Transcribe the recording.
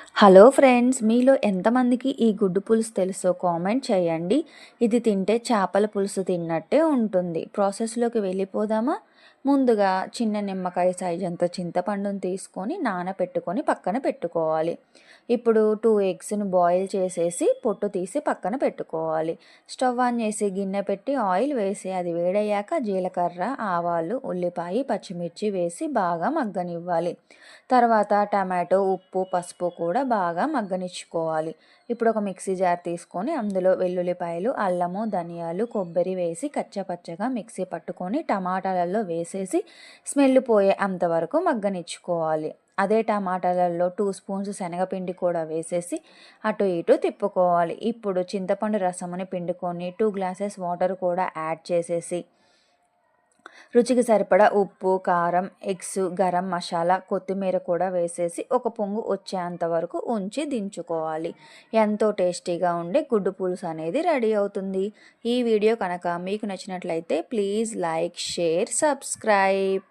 Hello friends, మీలో ఎంతమందికి ఈ గుడ్డు పులుసు తెలుసో కామెంట్ చేయండి. ఇది తింటే చేపల పులుసు తిన్నట్టే ఉంటుంది. ప్రాసెస్లోకి వెళ్ళిపోదామా? ముందుగా చిన్న నిమ్మకాయ సైజ్ అంత చింతపండును తీసుకొని నానబెట్టుకొని పక్కన పెట్టుకోవాలి. ఇప్పుడు 2 ఎగ్స్‌ని బాయిల్ చేసేసి పొట్టు తీసి పక్కన పెట్టుకోవాలి. స్టవ్ ఆన్ చేసి గిన్నె పెట్టి ఆయిల్ వేసి అది వేడయ్యాక జీలకర్ర, ఆవాలు, ఉల్లిపాయ, పచ్చిమిర్చి వేసి బాగా మగ్గనివ్వాలి. తర్వాత టమాటో, ఉప్పు, పసుపు కూడా బాగా మగ్గనిచ్చుకోవాలి. ఇప్పుడు ఒక మిక్సీ జార్ తీసుకొని అందులో వెల్లుల్లిపాయలు, అల్లము, ధనియాలు, కొబ్బరి వేసి కచ్చపచ్చగా మిక్సీ పట్టుకొని టమాటాలలో వేసేసి స్మెల్ పోయే అంతవరకు మగ్గనిచ్చుకోవాలి. అదే టమాటాలలో 2 స్పూన్స్ శనగపిండి కూడా వేసేసి అటు ఇటు తిప్పుకోవాలి. ఇప్పుడు చింతపండు రసముని పిండుకొని 2 గ్లాసెస్ వాటర్ కూడా యాడ్ చేసేసి రుచికి సరిపడా ఉప్పు, కారం, ఎగ్స్, గరం మసాలా, కొత్తిమీర కూడా వేసేసి ఒక పొంగు వచ్చేంత వరకు ఉంచి దించుకోవాలి. ఎంతో టేస్టీగా ఉండే గుడ్డు పులుసు అనేది రెడీ అవుతుంది. ఈ వీడియో కనుక మీకు నచ్చినట్లయితే ప్లీజ్ లైక్, షేర్, సబ్స్క్రైబ్.